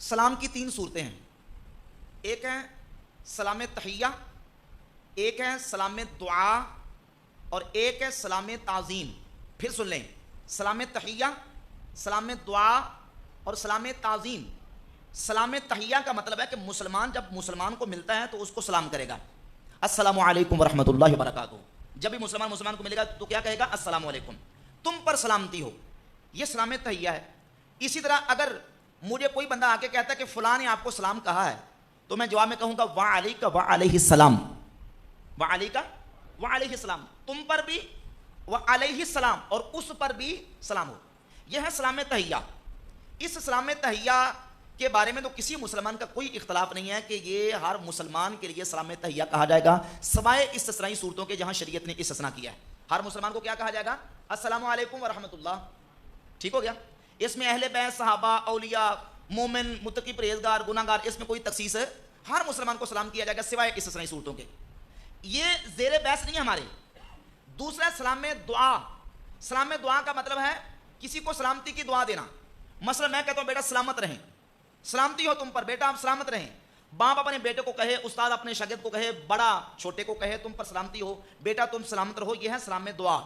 सलाम की तीन सूरतें हैं। एक है सलाम तहिया, एक है सलाम दुआ और एक है सलाम ताज़ीम। फिर सुन लें, सलाम तहिया, सलाम दुआ और सलाम ताज़ीम। सलाम तहिया का मतलब है कि मुसलमान जब मुसलमान को मिलता है तो उसको सलाम करेगा, अस्सलामु अलैकुम वरहमतुल्लाहि वबरकातुहू। जब भी मुसलमान मुसलमान को मिलेगा तो क्या कहेगा? अस्सलामु अलैकुम, तुम पर सलामती हो। यह सलाम तहिया है। इसी तरह अगर मुझे कोई बंदा आके कहता है कि फलां ने आपको सलाम कहा है, तो मैं जवाब में कहूंगा वा अलैका वा अलैहिस्सलाम, वा अलैका वा अलैहिस्सलाम, तुम पर भी व अलैहिस्सलाम और उस पर भी सलाम हो। यह है सलाम तहिया। इस सलाम तहिया के बारे में तो किसी मुसलमान का कोई इख्तलाफ नहीं है कि ये हर मुसलमान के लिए सलाम तहिया कहा जाएगा, सवाए इस्तिस्नाई सूरतों के जहां शरीयत ने इस्तिस्ना किया है। हर मुसलमान को क्या कहा जाएगा? अस्सलामु अलैकुम व रहमतुल्लाह। ठीक हो गया। इसमें अहले बैत, सहाबा, औलिया, मोमिन, मुत्तकी, परहेजगार, गुनाहगार, इसमें कोई तखसीस है, हर मुसलमान को सलाम किया जाएगा सिवाय इस्तिस्नाई सूरतों के। ये ज़ेरे बहस नहीं है हमारे। दूसरा सलाम दुआ। सलाम दुआ का मतलब है किसी को सलामती की दुआ देना। मसलन मैं कहता हूं बेटा सलामत रहें, सलामती हो तुम पर, बेटा आप सलामत रहें। बाप अपने बेटे को कहे, उस्ताद अपने शागिर्द को कहे, बड़ा छोटे को कहे तुम पर सलामती हो, बेटा तुम सलामत रहो। यह है सलाम दुआ।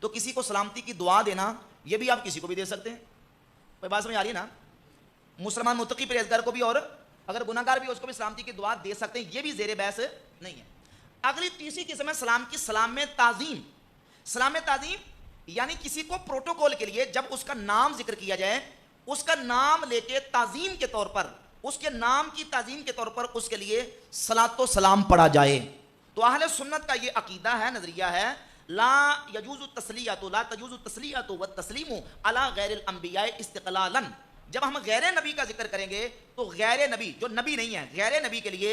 तो किसी को सलामती की दुआ देना, यह भी आप किसी को भी दे सकते हैं। कोई बात समझ आ रही है ना? मुसलमान मुत्तकी परहेजगार को भी और अगर गुनाहगार भी उसको भी सलामती की दुआ दे सकते हैं। यह भी ज़ेरे बहस नहीं है। अगली तीसरी किस्म है सलाम की सलाम ताज़ीम। सलाम ताज़ीम यानी किसी को प्रोटोकॉल के लिए जब उसका नाम जिक्र किया जाए, उसका नाम लेके ताज़ीम के तौर पर, उसके नाम की ताज़ीम के तौर पर उसके लिए सलातो सलाम पढ़ा जाए। तो अहले सुन्नत का ये अकीदा है, नजरिया है, ला यजूज़ु तस्लियतु ला तजूज़ु तस्लियतु व तस्लीमु अला गैरिल अंबिया इस्तिक़लालन। जब हम गैर नबी का जिक्र करेंगे तो गैर नबी जो नबी नहीं है, गैर नबी के लिए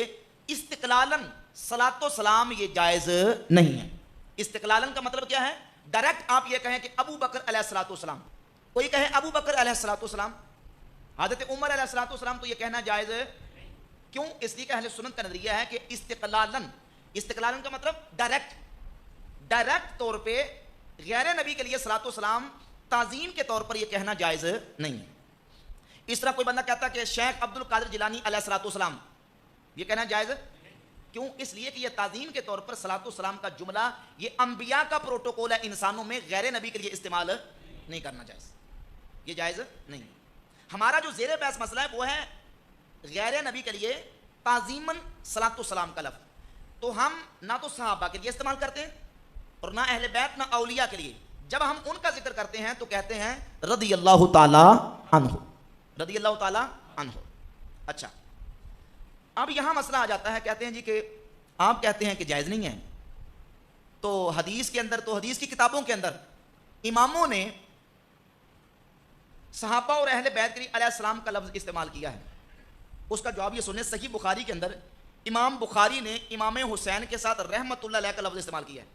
इस्तिक़लालन सलातो सलाम ये जायज़ नहीं है। इस्तिक़लालन का मतलब क्या है? डायरेक्ट आप ये कहें कि अबू बकर अलैहिस्सलातु वस्सलाम, कोई कहे अबू बकर अलैहिस्सलातु वस्सलाम, हज़रत उमर अलैहिस्सलातु वस्सलाम, तो ये कहना जायज़ क्यों? इसलिए कि अहले सुन्नत का नज़रिया है कि इस्तिक़लालन, इस्तिक़लालन का मतलब डायरेक्ट तौर पे गैर नबी के लिए सलातो सलाम ताज़ीम के तौर पर यह कहना जायज़ नहीं है। इस तरह कोई बंदा कहता है कि शेख अब्दुल कादिर जिलानी अलैहिस्सलातु वस्सलाम, यह कहना जायज़ क्यों? इसलिए कि यह ताज़ीम के तौर पर सलातो सलाम का जुमला ये अंबिया का प्रोटोकॉल है, इंसानों में गैर नबी के लिए इस्तेमाल नहीं करना जायज़, ये जायज़ नहीं। हमारा जो ज़ेरे बहस मसला है वो है गैर नबी के लिए ताज़ीमन सलातो सलाम का लफ्ज़, तो हम ना तो सहाबा के लिए इस्तेमाल करते हैं और ना अहले बैत ना औलिया के लिए। जब हम उनका जिक्र करते हैं तो कहते हैं रदियल्लाहु ताला अन्हु, रदियल्लाहु ताला अन्हु। अच्छा, अब यहां मसला आ जाता है, कहते हैं जी कि आप कहते हैं कि जायज़ नहीं है, तो हदीस के अंदर, तो हदीस की किताबों के अंदर इमामों ने सहाबा और अहले बैत के लिए अलैहिस्सलाम का लफ्ज़ इस्तेमाल किया है। उसका जवाब ये सुने, सही बुखारी के अंदर इमाम बुखारी ने इमाम हुसैन के साथ रहमतुल्लाह अलैह का लफ्ज़ इस्तेमाल किया है।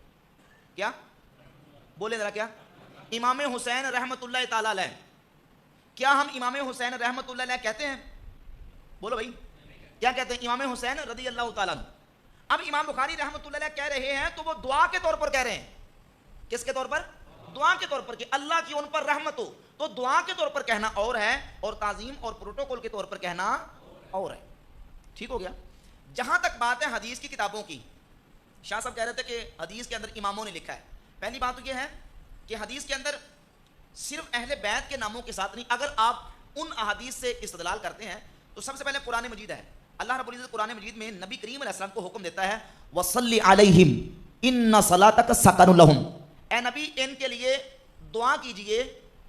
क्या बोले जरा? क्या इमाम हुसैन रहमतुल्लाह ताला अलैह, क्या हम इमाम हुसैन रहमतुल्लाह अलैह कहते हैं? बोलो भाई, क्या कहते हैं? इमाम हुसैन रदी अल्लाह ताला। अब इमाम बुखारी रहमतुल्लाह अलैह कह रहे हैं तो वो दुआ के तौर पर कह रहे हैं। किसके तौर पर? दुआ के तौर पर, कि अल्लाह की उन पर रहमत हो। तो दुआ के तौर पर कहना और है और ताज़ीम और प्रोटोकॉल के तौर पर कहना और है। ठीक हो गया। जहां तक बात है हदीस की किताबों की, शाह साहब कह रहे थे कि हदीस के अंदर इमामों ने लिखा है। पहली बात तो यह है कि हदीस के अंदर सिर्फ अहले बैत के नामों के साथ नहीं, अगर आप उन अहादीस से इस्तदलाल करते हैं तो सबसे पहले कुरान मजीद है। अल्लाह रब्बुल इज़्ज़त कुरान मजीद में नबी करीम अलैहिस्सलाम को हुक्म देता है वसल्ली अलैहिम इन्ना सलातक सकनुल लहुम, ए नबी इनके लिए दुआ कीजिए,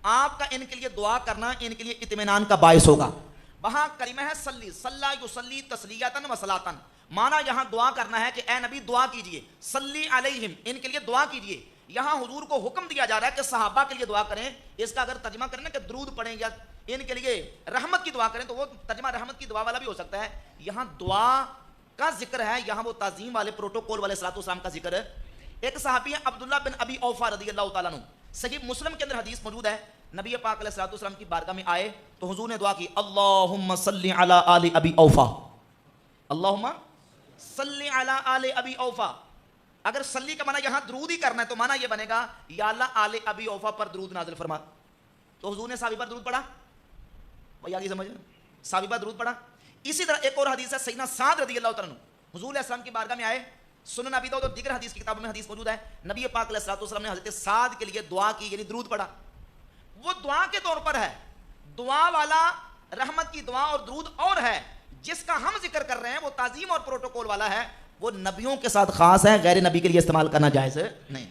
आपका इनके लिए दुआ करना इनके लिए इत्मीनान का बायस होगा। वहां करीमा है सल्ली, सल्ला युसल्ली तस्लियतन व सलातन, माना यहां दुआ करना है कि ए नबी दुआ कीजिए, सल्ली अलैहिम इनके लिए दुआ कीजिए। यहां हुजूर को हुक्म दिया जा रहा है कि सहाबा के लिए दुआ करें। इसका अगर तर्जमा करें ना कि दरूद पढ़ें या इनके लिए रहमत की दुआ करें, तो वो तर्जमा रहमत की दुआ वाला भी हो सकता है। यहां दुआ का जिक्र है, यहां वो ताज़ीम वाले प्रोटोकॉल वाले सलातो सलाम का जिक्र है। एक सहाबी है अब्दुल्लाह बिन अबी औफा रदियल्लाहु ताला अन्हु, सही मुस्लिम के अंदर हदीस मौजूद है। नबी पाक अलैहिस्सलातु वस्सलाम की बारगाह में आए तो हुजूर ने दुआ की, अल्लाहुम्मा सल्ली अला आलि अबी औफा, अल्लाहुम्मा सल्ली अला आलि अबी औफा। अगर सल्ली का माना यहां दरूद ही करना है तो माना यह बनेगा या अल्लाह आले अबी औफा पर दरूद नाज़िल फरमा। तो हुजूर ने साहबी पर दरूद पढ़ा, भाई आगे समझ। साहबी पर दुरूद पढ़ा। इसी तरह एक और हदीस है, सैयदना साद रज़ियल्लाहु तआला अन्हु हुज़ूर अलैहि सल्लम की बारगाह में आए। सुनन अबी दाऊद और दीगर हदीस की किताबों में हदीस मौजूद है, नबी पाक अलैहिस्सलातु वस्सलाम ने हज़रत साद के लिए दुआ की, यानी दुरूद पढ़ा। वो दुआ के तौर पर है, दुआ वाला रहमत की दुआ और दुरूद और है, जिसका हम जिक्र कर रहे हैं वो ताजीम और प्रोटोकॉल वाला है, वो नबियों के साथ खास है, गैर नबी के लिए इस्तेमाल करना जायज़ नहीं।